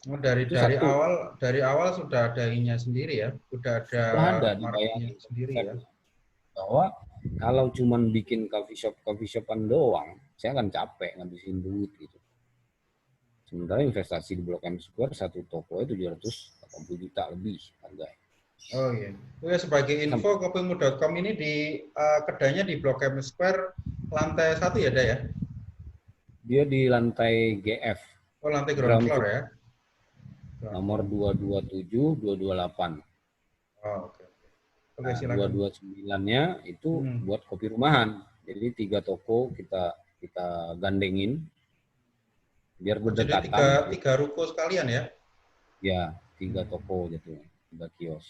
Oh, dari Itu satu, dari awal sudah ada ininya sendiri ya, sudah ada sudah ada marketingnya dibayangin sendiri ya. konsepnya. Bahwa kalau cuman bikin coffee shopan doang, saya akan capek ngabisin duit gitu. Sementara investasi di Blok M Square satu toko itu 780 juta lebih harganya. Oh iya. Oh ya, sebagai info, Sampai kopimu.com ini di kedainya di Blok M Square lantai 1 ya, Dah ya? dia di lantai GF, Oh, lantai ground ground floor floor, ya. Ground nomor floor. 227, 228. Oh, oke. Oke, Nah, silakan. 229-nya itu Hmm. buat kopi rumahan. Jadi 3 toko kita kita gandengin biar Oh, jadi berdekatan. tiga ruko sekalian ya? Ya, tiga Hmm. toko jatuhnya, 3 kios.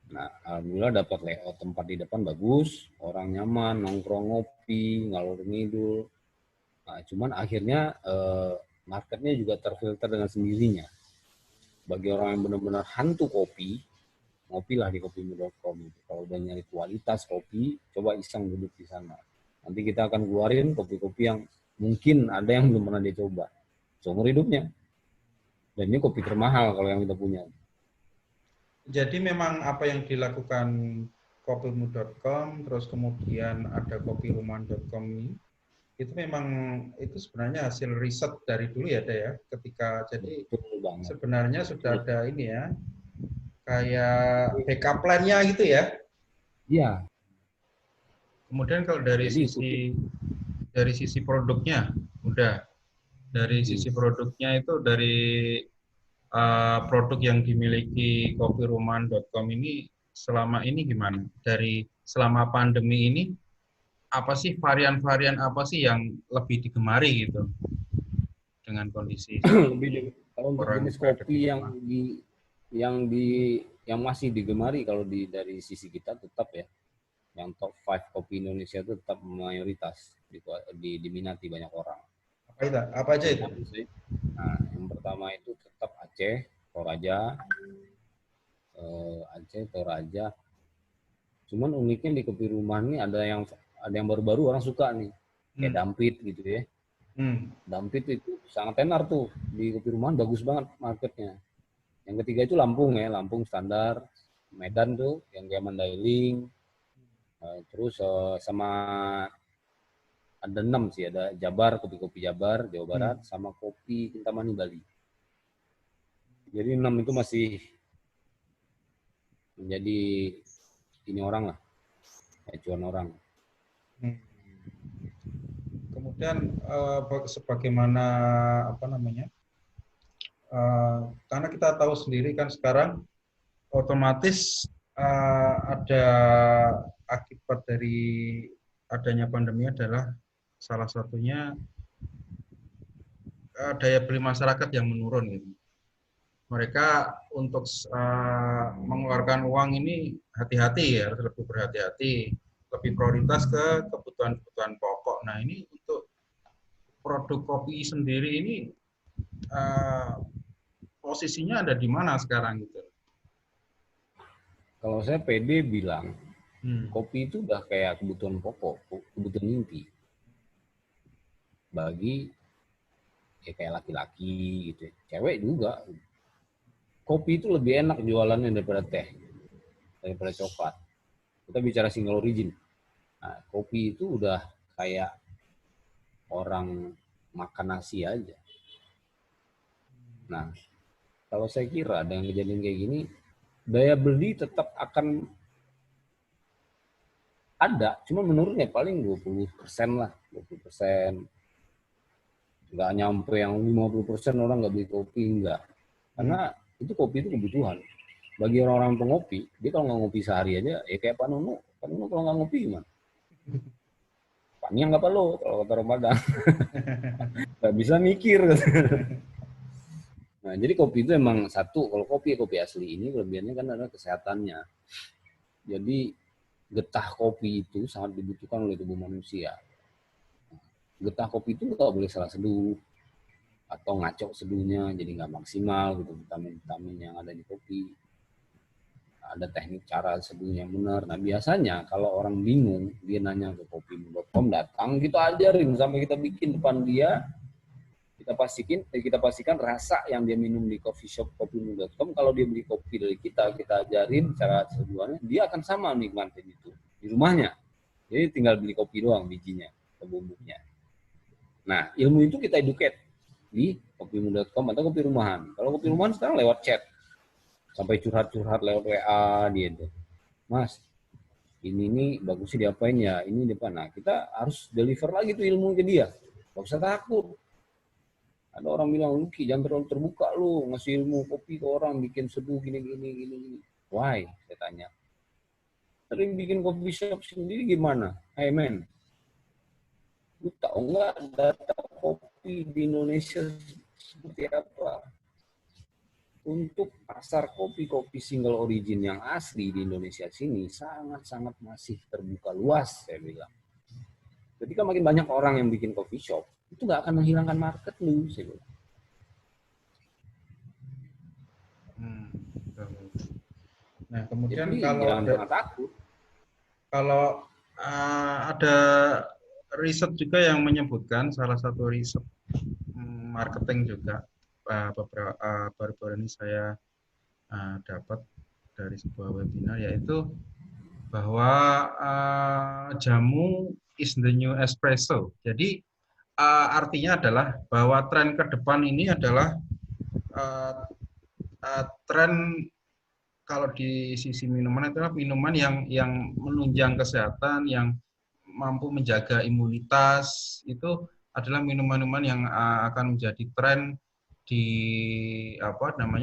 Nah, alhamdulillah dapat layout tempat di depan bagus, orang nyaman, nongkrong ngopi, ngalur ngidul. Nah, cuman akhirnya marketnya juga terfilter dengan sendirinya. Bagi orang yang benar-benar hantu kopi, ngopilah di kopimu.com. Kalau udah nyari kualitas kopi, coba iseng duduk di sana. Nanti kita akan keluarin kopi-kopi yang mungkin ada yang belum pernah dicoba seumur hidupnya. Dan ini kopi termahal kalau yang kita punya. Jadi memang apa yang dilakukan kopimu.com, terus kemudian ada kopirumahan.com ini, itu memang itu sebenarnya hasil riset dari dulu ya, Dah ya. Ketika jadi Betul banget. sebenarnya sudah Betul. ada ini ya, kayak backup plan-nya gitu ya. Iya, Kemudian kalau jadi ikuti. dari sisi produknya, udah dari Hmm. sisi produknya itu dari produk yang dimiliki kopirumahan.com ini selama ini gimana? Dari selama pandemi ini apa sih varian-varian apa sih yang lebih digemari gitu dengan kondisi Lebih seperti kalau untuk orang jenis berada di kopi rumah? yang di yang masih digemari kalau dari sisi kita tetap ya, yang top 5 kopi Indonesia itu tetap mayoritas diminati banyak orang. Apa itu? Apa aja itu? Cuman sih, nah, yang pertama itu tetap Aceh, Toraja, Aceh, Toraja. Cuman uniknya di kopi rumah ini ada yang baru-baru orang suka nih, kayak Hmm. Dampit gitu ya. Hmm. Dampit itu sangat tenar tuh di kopi rumahan, bagus banget marketnya. Yang ketiga itu Lampung ya, Lampung standar, Medan tuh yang kayak Mandailing, terus sama ada 6 sih, ada Jabar, kopi-kopi Jabar, Jawa Barat, Hmm. sama kopi Kintamani Bali. Jadi 6 itu masih menjadi ini orang lah, acuan orang. Hmm. Kemudian sebagaimana apa namanya? Karena kita tahu sendiri kan sekarang otomatis ada akibat dari adanya pandemi adalah salah satunya daya beli masyarakat yang menurun gitu. Mereka untuk mengeluarkan uang ini hati-hati ya, harus lebih berhati-hati, lebih prioritas ke kebutuhan-kebutuhan pokok. Nah ini untuk produk kopi sendiri ini uh, posisinya ada di mana sekarang gitu? Kalau saya PD bilang, Hmm. kopi itu udah kayak kebutuhan pokok, kebutuhan inti bagi ya kayak laki-laki gitu, cewek juga. Kopi itu lebih enak jualannya daripada teh, daripada coklat. Kita bicara single origin. Nah, kopi itu udah kayak orang makan nasi aja. Nah, kalau saya kira dengan kejadian kayak gini, daya beli tetap akan ada, cuma menurunnya paling 20% lah, 20%. Nggak nyampe yang 50% orang nggak beli kopi, enggak. Hmm. Karena itu kopi itu kebutuhan. Bagi orang-orang pengopi, dia kalau nggak ngopi sehari aja, ya kayak Pak Nunu. Pak Nunu kalau nggak ngopi gimana? Panjang nggak perlu kalau kata orang Padang. Nggak bisa mikir. Nah, jadi kopi itu emang satu, kalau kopi asli ini kelebihannya kan adalah kesehatannya. Jadi getah kopi itu sangat dibutuhkan oleh tubuh manusia. Getah kopi itu nggak boleh salah seduh atau ngaco seduhnya, jadi nggak maksimal gitu vitamin-vitamin yang ada di kopi. Ada teknik cara seduhnya yang benar. Nah biasanya kalau orang bingung, dia nanya ke kopi.com, datang kita ajarin sampai kita bikin depan dia, kita pastikan rasa yang dia minum di coffee shop kopimu.com, kalau dia beli kopi dari kita ajarin cara seduhannya, dia akan sama nikmatin itu di rumahnya. Jadi tinggal beli kopi doang, bijinya, atau bubuknya. Nah, ilmu itu kita educate di kopimu.com atau kopi rumahan. Kalau kopi rumahan sekarang lewat chat, sampai curhat-curhat lewat WA dia itu. Mas, ini nih bagusnya diapain ya, ini depan. Nah, kita harus deliver lagi tuh ilmu ke dia. Gak usah takut. Ada orang bilang, lu Ki, jangan terlalu terbuka lu, ngasih ilmu kopi ke orang, bikin seduh gini. Why? Saya tanya. Sering bikin kopi shop sendiri gimana? Hey man, lu tahu nggak data kopi di Indonesia seperti apa? Untuk pasar kopi single origin yang asli di Indonesia sini sangat-sangat masih terbuka luas, saya bilang. Ketika makin banyak orang yang bikin coffee shop, itu nggak akan menghilangkan market lu, saya bilang. Nah, kemudian jadi jangan pernah takut. Kalau ada riset juga yang menyebutkan, salah satu riset marketing juga beberapa baru-baru ini saya dapat dari sebuah webinar, yaitu bahwa jamu is the new espresso. Jadi artinya adalah bahwa tren ke depan ini adalah tren kalau di sisi minuman adalah minuman yang menunjang kesehatan, yang mampu menjaga imunitas, itu adalah minuman-minuman yang akan menjadi tren di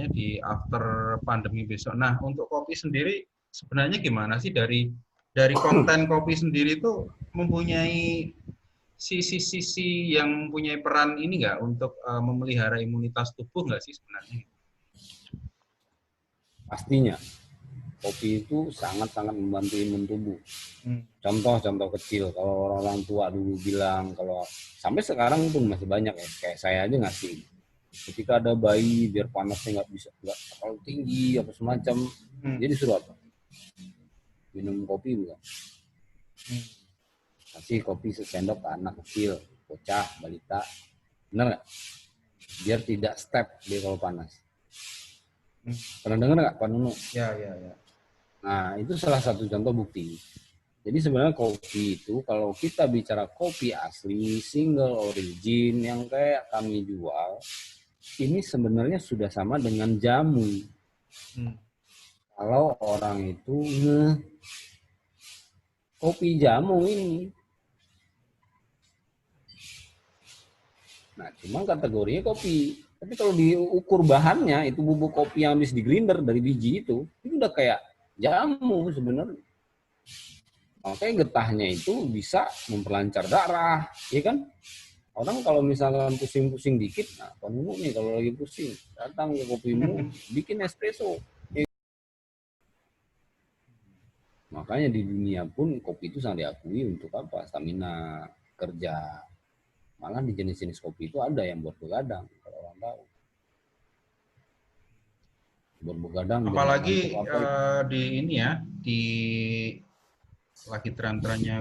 di after pandemi besok. Nah, untuk kopi sendiri sebenarnya gimana sih dari konten kopi sendiri itu mempunyai sisi-sisi yang mempunyai peran ini nggak untuk memelihara imunitas tubuh nggak sih sebenarnya? Pastinya kopi itu sangat-sangat membantu imun tubuh. Contoh kecil, kalau orang tua dulu bilang, kalau sampai sekarang pun masih banyak ya, kayak saya aja ngasih. Ketika ada bayi biar panasnya nggak terlalu tinggi apa semacam, jadi disuruh apa? Minum kopi bukan? Kasih kopi sesendok ke anak kecil, bocah, balita, benar nggak? Biar tidak step dia kalau panas. Pernah dengar nggak Pak Nunu? Ya. Nah, itu salah satu contoh bukti. Jadi sebenarnya kopi itu, kalau kita bicara kopi asli, single origin, yang kayak kami jual, ini sebenarnya sudah sama dengan jamu. Kalau orang itu kopi jamu ini. Nah, cuma kategorinya kopi. Tapi kalau diukur bahannya, itu bubuk kopi yang habis digrinder dari biji itu udah kayak jamu sebenarnya. Makanya getahnya itu bisa memperlancar darah, ya kan? Orang kalau misalkan pusing-pusing dikit, nah kamu nih kalau lagi pusing, datang ke kopimu, bikin espresso. Makanya di dunia pun kopi itu sangat diakui untuk apa? Stamina, kerja. Malah di jenis-jenis kopi itu ada yang buat begadang, kalau orang tahu. Buat begadang. Apalagi di ini ya, di lagi tren-trennya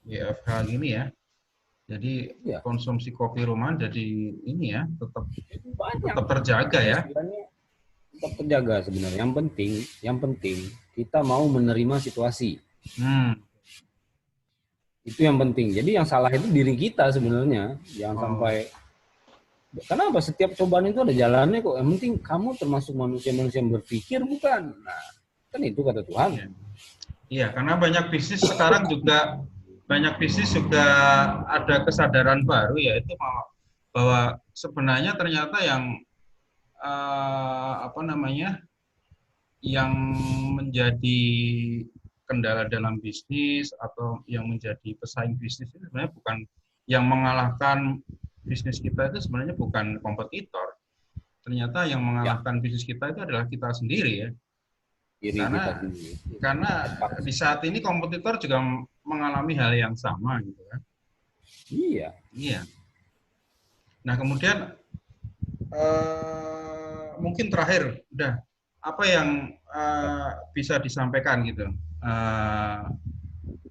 WFH gini ya. Jadi konsumsi kopi rumahan jadi ini ya, tetap terjaga ya. Tetap terjaga sebenarnya. Yang penting kita mau menerima situasi. Itu yang penting. Jadi yang salah itu diri kita sebenarnya. Jangan sampai. Kenapa? Setiap cobaan itu ada jalannya kok. Yang penting kamu termasuk manusia-manusia yang berpikir, bukan? Nah, kan itu kata Tuhan. Iya, karena banyak bisnis sekarang juga ada kesadaran baru, yaitu bahwa sebenarnya ternyata yang yang menjadi kendala dalam bisnis atau yang menjadi pesaing bisnis itu sebenarnya bukan yang mengalahkan bisnis kita, itu sebenarnya bukan kompetitor. Ternyata yang mengalahkan bisnis kita itu adalah kita sendiri ya. Karena di saat ini kompetitor juga mengalami hal yang sama gitu kan. Iya. Nah, kemudian mungkin terakhir udah apa yang bisa disampaikan gitu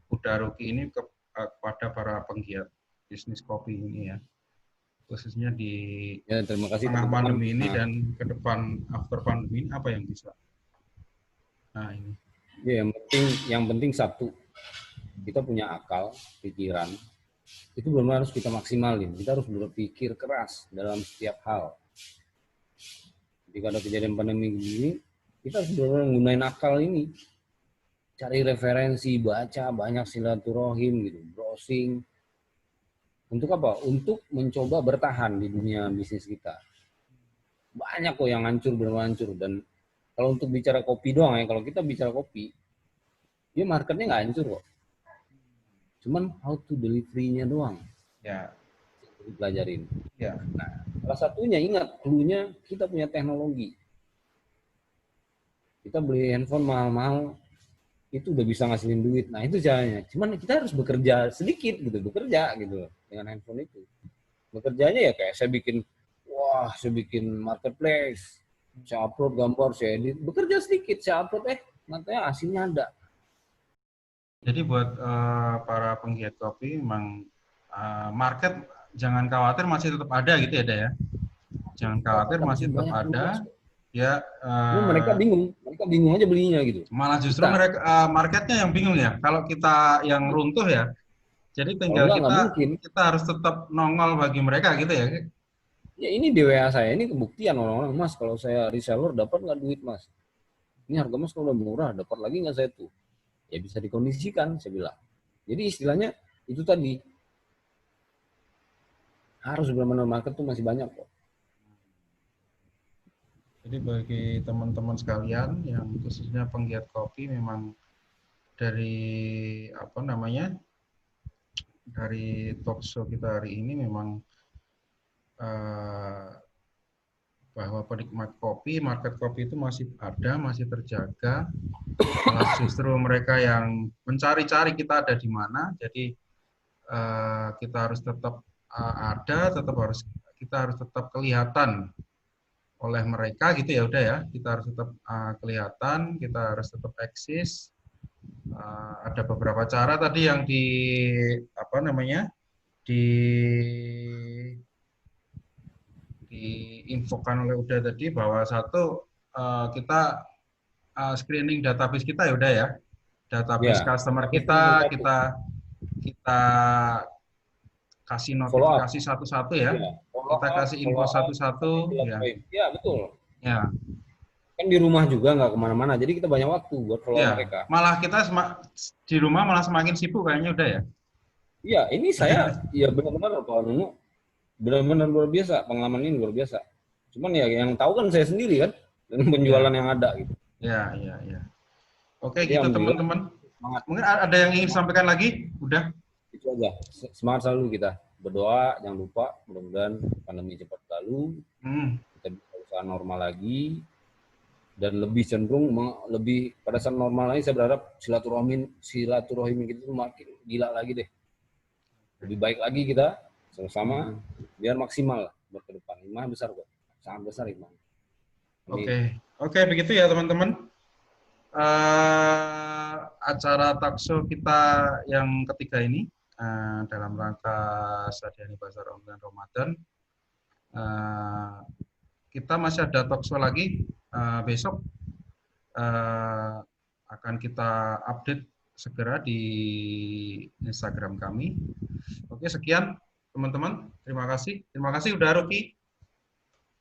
Uda Ruki ini kepada para penggiat bisnis kopi ini ya, khususnya di Ya, terima kasih tengah teman-teman. pandemi ini Nah, dan ke depan after pandemi ini apa yang bisa. Nah, ini. ya, yang penting satu, kita punya akal, pikiran, itu benar harus kita maksimalin. Kita harus berpikir keras dalam setiap hal. Jika ada kejadian pandemi begini, kita harus benar-benar menggunakan akal ini. Cari referensi, baca banyak silaturahim gitu, browsing. Untuk apa? Untuk mencoba bertahan di dunia bisnis kita. Banyak kok yang hancur, benar hancur. Dan kalau untuk bicara kopi doang ya, kalau kita bicara kopi, dia marketnya nggak hancur kok. Cuman how to delivery-nya doang. Ya. Dipelajarin. Ya. Nah, salah satunya ingat, clue-nya kita punya teknologi. Kita beli handphone mahal-mahal, itu udah bisa ngasilin duit. Nah, itu caranya. Cuman kita harus bekerja sedikit gitu, bekerja gitu dengan handphone itu. Bekerjanya ya kayak saya bikin marketplace, saya upload gambar, saya edit, bekerja sedikit, saya upload, nantinya hasilnya ada. Jadi buat para penggiat kopi memang market jangan khawatir masih tetap ada gitu ya, ya. Jangan khawatir masih tetap ada. Ya. Mereka bingung aja belinya gitu. Malah justru mereka marketnya yang bingung ya. Kalau kita yang runtuh ya, jadi tinggal kita harus tetap nongol bagi mereka gitu ya. Ya ini di WA saya ini kebuktian orang-orang, Mas kalau saya reseller dapat nggak duit Mas? Ini harga Mas kalau udah murah dapat lagi nggak saya tuh? Ya bisa dikondisikan saya bilang. Jadi istilahnya itu tadi harus benar-benar market tuh masih banyak kok. Jadi bagi teman-teman sekalian yang khususnya penggiat kopi memang dari dari talk show kita hari ini memang bahwa penikmat kopi, market kopi itu masih ada, masih terjaga. Malah justru mereka yang mencari-cari kita ada di mana. Jadi kita harus tetap ada, kita harus tetap kelihatan oleh mereka gitu ya, udah ya. Kita harus tetap kelihatan, kita harus tetap eksis. Ada beberapa cara tadi yang diinfokan oleh Uda tadi, bahwa satu kita screening database kita ya udah ya, database customer kita kasih notifikasi satu-satu ya, kita kasih info satu-satu ya. Ya betul. Ya. Kan di rumah juga nggak kemana-mana, jadi kita banyak waktu buat follow mereka. Malah kita di rumah malah semakin sibuk kayaknya udah ya. Iya, ini saya ya benar-benar Pak Nunu, benar-benar luar biasa, pengalaman ini luar biasa. Cuman ya yang tahu kan saya sendiri kan, dan penjualan yang ada gitu. Ya. Oke, gitu teman-teman. Mungkin ada yang ingin disampaikan lagi? Udah? Itu aja. Semangat selalu kita. Berdoa, jangan lupa, mudah-mudahan pandemi cepat berlalu. Kita bisa usaha normal lagi. Dan lebih cenderung, pada saat normal lagi, saya berharap silaturahim kita itu makin gila lagi deh. Lebih baik lagi kita sama-sama biar maksimal lah buat ke depan. Iman besar kok, sangat besar iman. Oke, begitu ya teman-teman. Acara talkshow kita yang ketiga ini dalam rangka Sadyani Bazar Online Ramadan. Kita masih ada talkshow lagi besok. Akan kita update segera di Instagram kami. Oke, sekian teman-teman. Terima kasih. Terima kasih udah Rocky.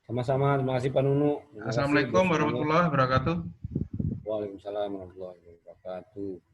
Sama-sama, terima kasih Pak Nunu. Assalamualaikum warahmatullahi wabarakatuh. Waalaikumsalam warahmatullahi wabarakatuh.